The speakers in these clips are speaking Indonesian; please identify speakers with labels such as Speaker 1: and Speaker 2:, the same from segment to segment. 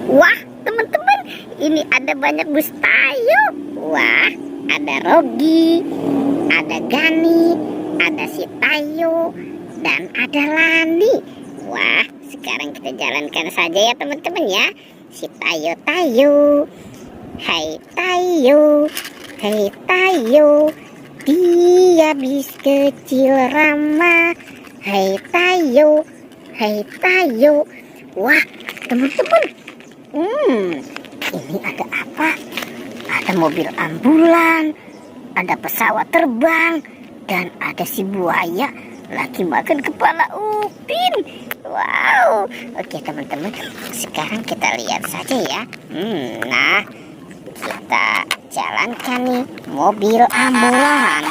Speaker 1: Wah, teman-teman, ini ada banyak bus Tayo. Wah, ada Rogi, ada Gani, ada si Tayo, dan ada Lani. Wah, sekarang kita jalankan saja ya teman-teman ya. Si Tayo Tayo. Hai Tayo, hai Tayo, dia bis kecil ramah. Hai Tayo, hai Tayo. Wah, teman-teman, ini ada apa? Ada mobil ambulan, ada pesawat terbang, dan ada si buaya lagi makan kepala Upin. Wow, oke teman-teman, sekarang kita lihat saja ya. Nah, kita jalankan nih mobil ambulan.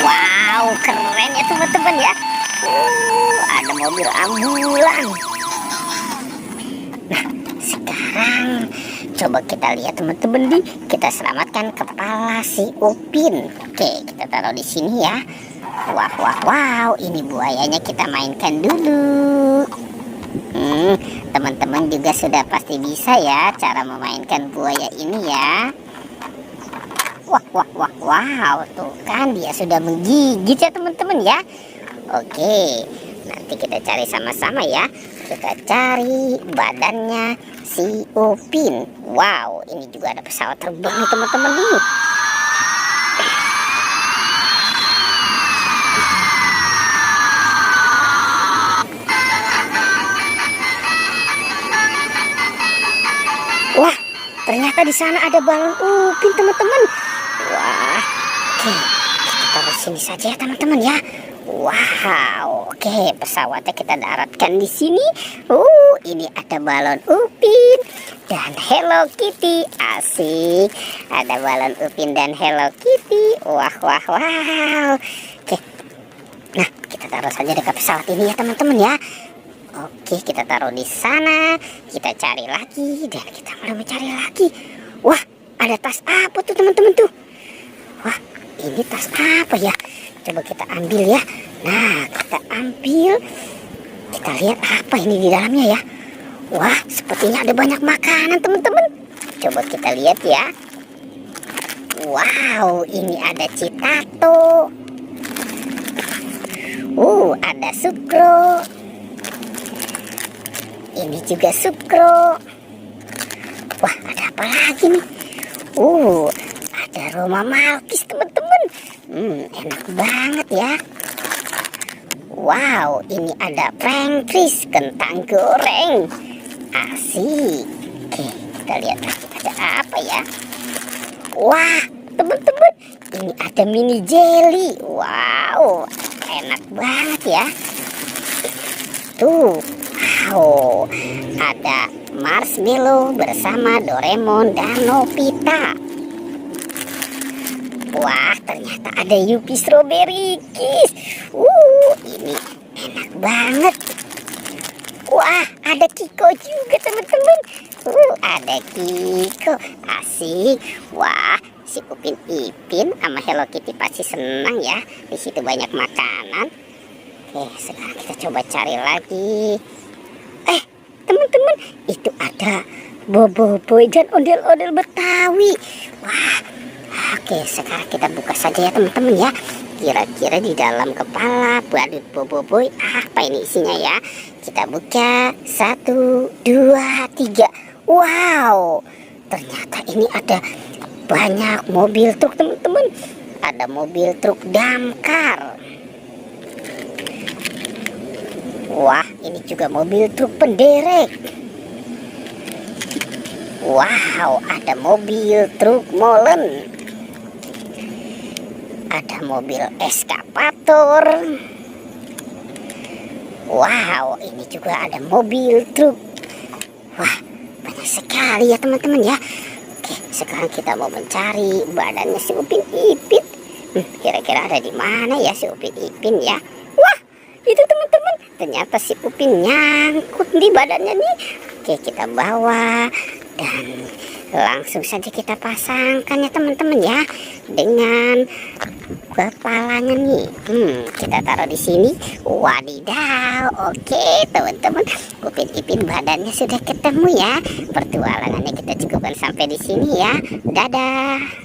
Speaker 1: Wow, keren ya teman-teman ya. Ada mobil ambulan. Nah, sekarang coba kita lihat teman-teman nih, kita selamatkan kepala si Upin. Oke, kita taruh di sini ya. Wow, ini buayanya kita mainkan dulu. Teman-teman juga sudah pasti bisa ya cara memainkan buaya ini ya. Wow, tuh kan dia sudah menggigit ya teman-teman ya. Oke, nanti kita cari sama-sama ya. Kita cari badannya si Upin. Wow, ini juga ada pesawat terbang nih teman-teman nih. Wah, ternyata di sana ada balon Upin teman-teman. Wah, oke, kita taruh sini saja ya teman-teman ya. Wow, oke, pesawatnya kita daratkan di sini. Ini ada balon Upin dan Hello Kitty. Asik, ada balon Upin dan Hello Kitty. Wow. Oke, nah kita taruh saja dekat pesawat ini ya teman-teman ya. Oke, kita taruh di sana. Kita cari lagi dan kita mulai mencari lagi. Wah, ada tas apa tuh teman-teman tuh? Wah, ini tas apa ya? Coba kita ambil ya. Nah, kita ambil. Kita lihat apa ini di dalamnya ya. Wah, sepertinya ada banyak makanan teman-teman. Coba kita lihat ya. Wow, ini ada Citato. Ada Sukro. Ini juga Sukro. Wah, ada apa lagi nih? Ada Roma Malkis teman-teman. Enak banget ya. Wow, ini ada Frankris kentang goreng. Asik. Oke, kita lihat lagi ada apa ya. Wah, teman-teman, ini ada mini jelly. Wow, enak banget ya. Tuh, wow, ada marshmallow bersama Doraemon dan Nobita. Wah, ternyata ada Yupi Strawberry Kiss. Ini enak banget. Wah, ada Kiko juga teman-teman. Ada Kiko. Asik. Wah, si Upin Ipin sama Hello Kitty pasti senang ya. Di situ banyak makanan. Oke, sekarang kita coba cari lagi. Teman-teman, itu ada Boboiboy dan ondel-ondel Betawi. Wah, oke, sekarang kita buka saja ya teman-teman ya. Kira-kira di dalam kepala badut Boboiboy apa ini isinya ya. Kita buka. 1, 2, 3. Wow, ternyata ini ada banyak mobil truk teman-teman. Ada mobil truk damkar. Wah, ini juga mobil truk penderek. Wow, ada mobil truk molen. Ada mobil eskavator. Wow, ini juga ada mobil truk. Wah, banyak sekali ya teman-teman ya. Oke, sekarang kita mau mencari badannya si Upin Ipin. Kira-kira ada di mana ya si Upin Ipin ya? Wah, itu teman-teman, ternyata si Upin nyangkut di badannya nih. Oke, kita bawa dan Langsung saja kita pasangkan ya teman-teman ya, dengan kepalanya nih. Kita taruh di sini. Wadidaw. Oke teman-teman, Upin Ipin badannya sudah ketemu ya. Pertualangannya kita cukupkan sampai di sini ya. Dadah.